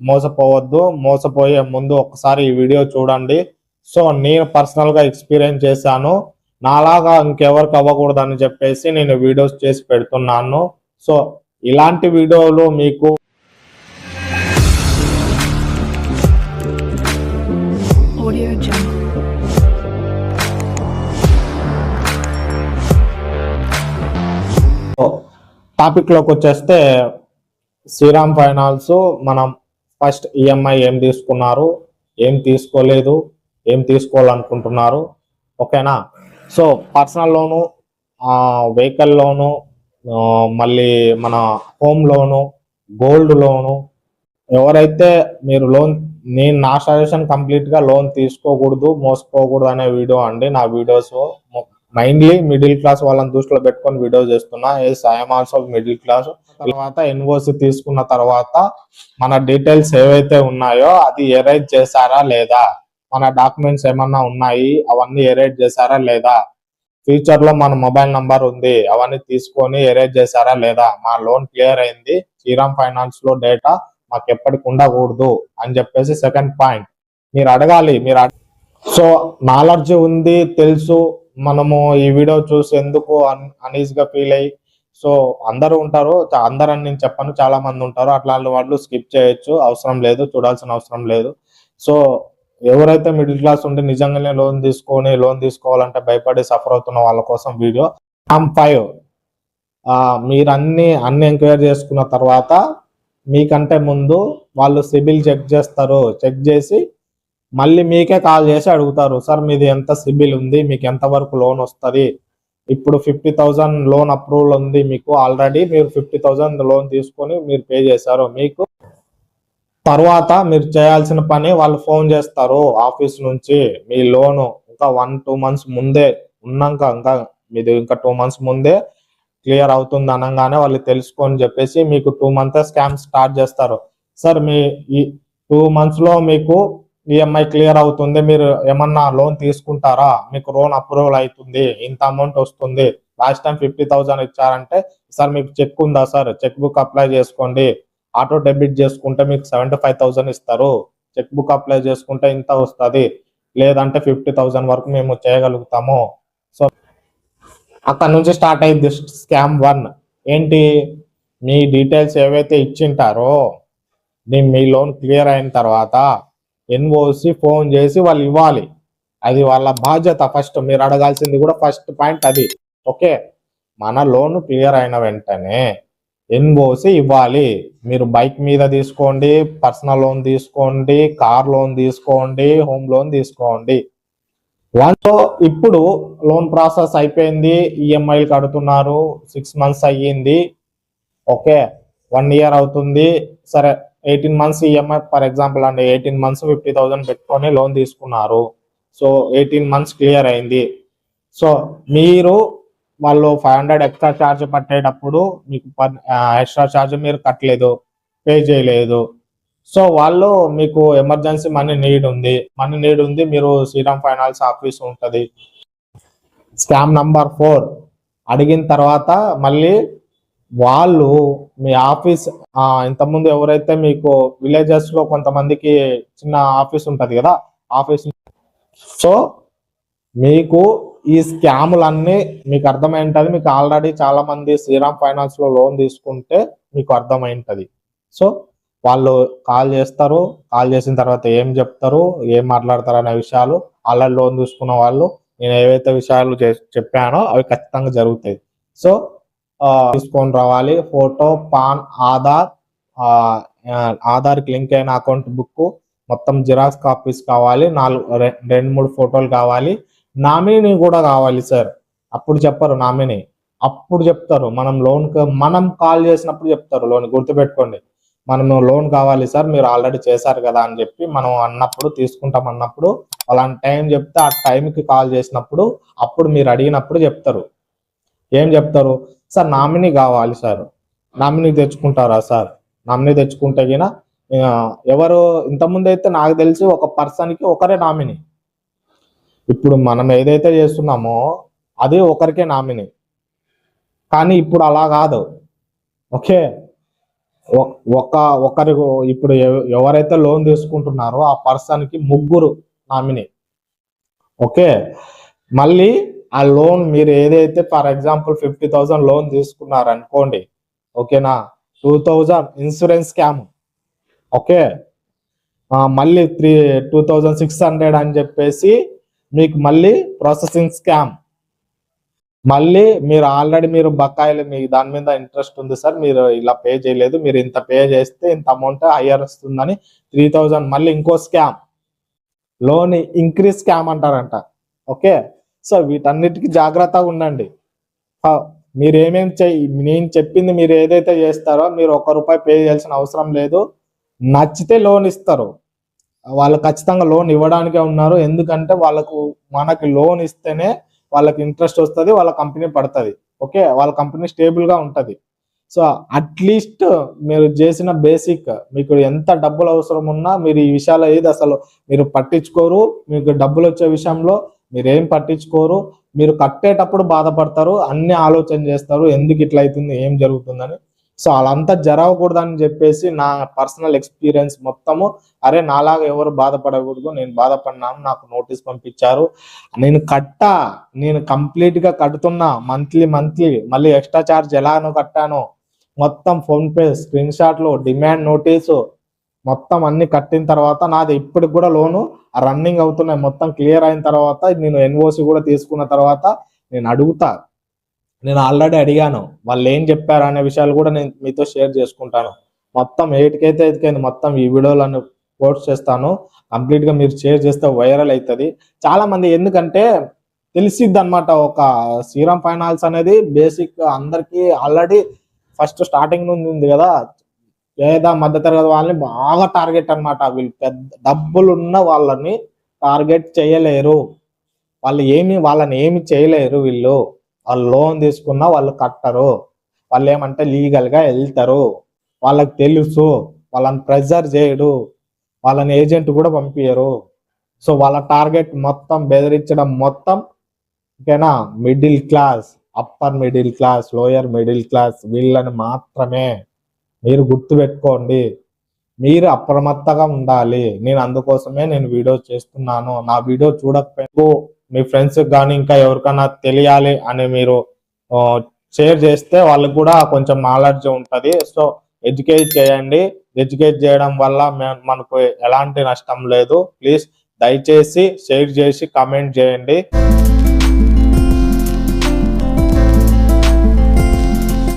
మోసపోవద్దు. మోసపోయే ముందు ఒకసారి ఈ వీడియో చూడండి. సో నేను పర్సనల్గా ఎక్స్పీరియన్స్ చేశాను. నాలాగా ఇంకెవరికి అవ్వకూడదని చెప్పేసి నేను వీడియోస్ చేసి పెడుతున్నాను. సో ఇలాంటి వీడియోలు మీకు టాపిక్ లోకి వచ్చేస్తే శ్రీరామ్ ఫైనాన్స్ మనం ఫస్ట్ ఈఎంఐ ఏం తీసుకున్నారు, ఏం తీసుకోలేదు, ఏం తీసుకోవాలనుకుంటున్నారు, ఓకేనా? సో పర్సనల్ లోను, వెహికల్ లోను, మళ్ళీ మన హోమ్ లోను, గోల్డ్ లోను, ఎవరైతే మీరు లోన్, నేను నా సజెషన్ కంప్లీట్గా లోన్ తీసుకోకూడదు, మోసపోకూడదు అనే వీడియో అండి నా వీడియోస్. మైన్లీ మిడిల్ క్లాస్ వాళ్ళని దృష్టిలో పెట్టుకొని వీడియో చేస్తున్నా. I'm also middle class. తర్వాత ఎన్ఓసి తీసుకున్న తర్వాత మన డీటెయిల్స్ ఏవైతే ఉన్నాయో అది ఎరేజ్ చేశారా లేదా, మన డాక్యుమెంట్స్ ఏమన్నా ఉన్నాయి అవన్నీ ఎరేజ్ చేశారా లేదా, ఫ్యూచర్ లో మన మొబైల్ నంబర్ ఉంది అవన్నీ తీసుకొని ఎరేజ్ చేశారా లేదా, మా లోన్ క్లియర్ అయింది, శ్రీరామ్ ఫైనాన్స్ లో డేటా మాకు ఎప్పటికి ఉండకూడదు అని చెప్పేసి సెకండ్ పాయింట్ మీరు అడగాలి. సో నాలెడ్జ్ ఉంది, తెలుసు, మనము ఈ వీడియో చూసి ఎందుకు అనీజీగా ఫీల్ అయ్యి, సో అందరూ ఉంటారు, అందరని నేను చెప్పను, చాలా మంది ఉంటారు, అట్లాంటి వాళ్ళు స్కిప్ చేయొచ్చు, అవసరం లేదు, చూడాల్సిన అవసరం లేదు. సో ఎవరైతే మిడిల్ క్లాస్ ఉండి నిజంగానే లోన్ తీసుకోవాలంటే భయపడి సఫర్ అవుతున్న వాళ్ళ కోసం వీడియో. 5 మీరు అన్ని ఎంక్వైరీ చేసుకున్న తర్వాత మీకంటే ముందు వాళ్ళు సిబిల్ చెక్ చేస్తారు. చెక్ చేసి మళ్ళీ మీకే కాల్ చేసి అడుగుతారు, సార్ మీది ఎంత సిబిల్ ఉంది, మీకు ఎంత వరకు లోన్ వస్తుంది, ఇప్పుడు 50,000 లోన్ అప్రూవల్ ఉంది మీకు, ఆల్రెడీ మీరు 50,000 లోన్ తీసుకొని మీరు పే చేశారు, మీకు తర్వాత మీరు చేయాల్సిన పని వాళ్ళు ఫోన్ చేస్తారు ఆఫీస్ నుంచి, మీ లోను ఇంకా 1-2 months ముందే ఉన్నాక, మీది ఇంకా 2 months ముందే క్లియర్ అవుతుంది అనగానే వాళ్ళు తెలుసుకొని చెప్పేసి మీకు 2 months స్కామ్ స్టార్ట్ చేస్తారు. సార్ మీ ఈ 2 months లో మీకు ఈఎంఐ క్లియర్ అవుతుంది, మీరు ఏమన్నా లోన్ తీసుకుంటారా, మీకు లోన్ అప్రూవల్ అవుతుంది, ఇంత అమౌంట్ వస్తుంది, లాస్ట్ టైం 50,000 ఇచ్చారంటే సార్ మీకు చెక్ ఉందా సార్, చెక్ బుక్ అప్లై చేసుకోండి, ఆటో డెబిట్ చేసుకుంటే మీకు 75,000 ఇస్తారు, చెక్ బుక్ అప్లై చేసుకుంటే ఇంత వస్తుంది, లేదంటే 50,000 వరకు మేము చేయగలుగుతాము. సో అక్కడ నుంచి స్టార్ట్ అయింది స్కామ్ 1. ఏంటి, మీ డీటెయిల్స్ ఏవైతే ఇచ్చింటారో మీ లోన్ క్లియర్ అయిన తర్వాత ఎన్ఓసి ఫోన్ చేసి వాళ్ళు ఇవ్వాలి, అది వాళ్ళ బాధ్యత. ఫస్ట్ మీరు అడగాల్సింది కూడా ఫస్ట్ పాయింట్ అది. ఓకే, మన లోన్ క్లియర్ అయిన వెంటనే ఎన్ఓసి ఇవ్వాలి. మీరు బైక్ మీద తీసుకోండి, పర్సనల్ లోన్ తీసుకోండి, కార్ లోన్ తీసుకోండి, హోమ్ లోన్ తీసుకోండి. ఇప్పుడు లోన్ ప్రాసెస్ అయిపోయింది, ఈఎంఐలు కడుతున్నారు, 6 months అయ్యింది, ఓకే 1 year అవుతుంది, సరే 18 months ఈఎంఐ ఫర్ ఎగ్జాంపుల్ అండి, 18 months 50,000 పెట్టుకొని లోన్ తీసుకున్నారు. సో 18 months క్లియర్ అయింది. సో మీరు వాళ్ళు 500 ఎక్స్ట్రా ఛార్జ్ పట్టేటప్పుడు మీకు ఎక్స్ట్రా ఛార్జ్ మీరు కట్టలేదు, పే చేయలేదు. సో వాళ్ళు మీకు ఎమర్జెన్సీ మనీ నీడ్ ఉంది, మీరు శ్రీరామ్ ఫైనాన్స్ ఆఫీస్ ఉంటుంది. స్కామ్ నంబర్ 4 అడిగిన తర్వాత మళ్ళీ వాళ్ళు మీ ఆఫీస్, ఇంతకుముందు ఎవరైతే మీకు విలేజెస్ లో కొంతమందికి చిన్న ఆఫీస్ ఉంటుంది కదా, ఆఫీస్, సో మీకు ఈ స్కాములన్నీ మీకు అర్థమైంటది. మీకు ఆల్రెడీ చాలా మంది శ్రీరామ్ ఫైనాన్స్ లో లోన్ తీసుకుంటే మీకు అర్థమైంటది. సో వాళ్ళు కాల్ చేస్తారు, కాల్ చేసిన తర్వాత ఏం చెప్తారు, ఏం మాట్లాడతారు అనే విషయాలు, ఆల్రెడీ లోన్ తీసుకున్న వాళ్ళు నేను ఏవైతే విషయాలు చెప్పానో అవి ఖచ్చితంగా జరుగుతాయి. సో తీసుకొని రావాలి, ఫోటో, పాన్, ఆధార్కి లింక్ అయిన అకౌంట్ బుక్, మొత్తం జిరాక్స్ కాపీస్ కావాలి, 2-3 ఫోటోలు కావాలి, నామినీ కూడా కావాలి సార్. అప్పుడు చెప్పరు నామినీ, అప్పుడు చెప్తారు మనం కాల్ చేసినప్పుడు చెప్తారు. లోన్ గుర్తుపెట్టుకోండి, మనము లోన్ కావాలి సార్ మీరు ఆల్రెడీ చేశారు కదా అని చెప్పి మనం అన్నప్పుడు, తీసుకుంటాం అన్నప్పుడు అలాంటి టైం చెప్తే ఆ టైంకి కాల్ చేసినప్పుడు అప్పుడు మీరు అడిగినప్పుడు చెప్తారు. ఏం చెప్తారు, సార్ నామినీ కావాలి సార్, నామినీ తెచ్చుకుంటారా సార్, నామినీ తెచ్చుకుంటే గిన ఎవరు, ఇంతకుముందు అయితే నాకు తెలిసి ఒక పర్సన్కి ఒకరే నామినీ. ఇప్పుడు మనం ఏదైతే చేస్తున్నామో అది ఒకరికే నామినీ, కానీ ఇప్పుడు అలా కాదు. ఓకే, ఒక ఒకరి ఇప్పుడు ఎవరైతే లోన్ తీసుకుంటున్నారో ఆ పర్సన్ కి ముగ్గురు నామినీ. ఓకే, మళ్ళీ ఆ లోన్ మీరు ఏదైతే ఫర్ ఎగ్జాంపుల్ 50,000 లోన్ తీసుకున్నారు అనుకోండి, ఓకేనా, 2,000 ఇన్సూరెన్స్ స్కామ్. ఓకే, మళ్ళీ 2,600 అని చెప్పేసి మీకు మళ్ళీ ప్రాసెసింగ్ స్కామ్. మళ్ళీ మీరు ఆల్రెడీ మీరు బకాయిలు మీ దాని మీద ఇంట్రెస్ట్ ఉంది సార్, మీరు ఇలా పే చేయలేదు, మీరు ఇంత పే చేస్తే ఇంత అమౌంట్ హయ్యర్ వస్తుందని 3,000 మళ్ళీ ఇంకో స్కామ్, లోన్ ఇంక్రీజ్ స్కామ్ అంటారంట. ఓకే, సో వీటన్నిటికీ జాగ్రత్తగా ఉండండి. మీరు నేను చెప్పింది మీరు ఏదైతే చేస్తారో మీరు ₹1 పే చేయాల్సిన అవసరం లేదు. నచ్చితే లోన్ ఇస్తారు, వాళ్ళు ఖచ్చితంగా లోన్ ఇవ్వడానికే ఉన్నారు. ఎందుకంటే మనకి లోన్ ఇస్తేనే వాళ్ళకి ఇంట్రెస్ట్ వస్తుంది, వాళ్ళ కంపెనీ పడుతుంది. ఓకే, వాళ్ళ కంపెనీ స్టేబుల్ గా ఉంటది. సో అట్లీస్ట్ మీరు చేసిన బేసిక్, మీకు ఎంత డబ్బులు అవసరం ఉన్నా మీరు ఈ విషయాలు ఏది అసలు మీరు పట్టించుకోరు. మీకు డబ్బులు వచ్చే విషయంలో మీరేం పట్టించుకోరు. మీరు కట్టేటప్పుడు బాధపడతారు, అన్ని ఆలోచన చేస్తారు, ఎందుకు ఇట్లా అవుతుంది, ఏం జరుగుతుందని. సో అలంతా జరగకూడదని చెప్పేసి నా పర్సనల్ ఎక్స్పీరియన్స్ మొత్తము, అరే నాలాగా ఎవరు బాధపడకూడదు, నేను బాధపడినాను, నాకు నోటీస్ పంపించారు, నేను కంప్లీట్ గా కడుతున్నా మంత్లీ, మళ్ళీ ఎక్స్ట్రా ఛార్జ్ ఎలానో కట్టాను, మొత్తం ఫోన్ పే స్క్రీన్ షాట్లు, డిమాండ్ నోటీసు మొత్తం అన్ని కట్టిన తర్వాత నాది ఇప్పటికి కూడా లోను రన్నింగ్ అవుతున్నాయి. మొత్తం క్లియర్ అయిన తర్వాత నేను ఎన్ఓసి కూడా తీసుకున్న తర్వాత నేను ఆల్రెడీ అడిగాను, వాళ్ళు ఏం చెప్పారు అనే విషయాలు కూడా నేను మీతో షేర్ చేసుకుంటాను. మొత్తం ఎయిట్కైంది, మొత్తం ఈ వీడియోలను పోస్ట్ చేస్తాను. కంప్లీట్ గా మీరు షేర్ చేస్తే వైరల్ అవుతుంది. చాలా మంది ఎందుకంటే తెలిసిద్ది అనమాట, ఒక శ్రీరామ్ ఫైనాన్స్ అనేది బేసిక్ అందరికి ఆల్రెడీ ఫస్ట్ స్టార్టింగ్ నుండి ఉంది కదా, పేద మధ్యతరగతి వాళ్ళని బాగా టార్గెట్ అనమాట. వీళ్ళు పెద్ద డబ్బులు ఉన్న వాళ్ళని టార్గెట్ చేయలేరు, వాళ్ళని ఏమి చేయలేరు. వాళ్ళు లోన్ తీసుకున్నా వాళ్ళు కట్టరు, వాళ్ళు ఏమంటే లీగల్ గా వెళ్తారు, వాళ్ళకి తెలుసు, వాళ్ళని ప్రెజర్ చేయడు, వాళ్ళని ఏజెంట్ కూడా పంపించరు. సో వాళ్ళ టార్గెట్ మొత్తం బెదిరించడం మొత్తం. ఓకేనా, middle class, upper middle class, lower middle class, వీళ్ళని మాత్రమే. మీరు గుర్తుపెట్టుకోండి, మీరు అప్రమత్తగా ఉండాలి. నేను అందుకోసమే నేను వీడియో చేస్తున్నాను. నా వీడియో చూడకపోతే మీ ఫ్రెండ్స్ కానీ ఇంకా ఎవరికైనా తెలియాలి అని మీరు షేర్ చేస్తే వాళ్ళకి కూడా కొంచెం నాలెడ్జ్ ఉంటుంది. సో ఎడ్యుకేట్ చేయండి. ఎడ్యుకేట్ చేయడం వల్ల మనకు ఎలాంటి నష్టం లేదు. ప్లీజ్ దయచేసి షేర్ చేసి కామెంట్ చేయండి.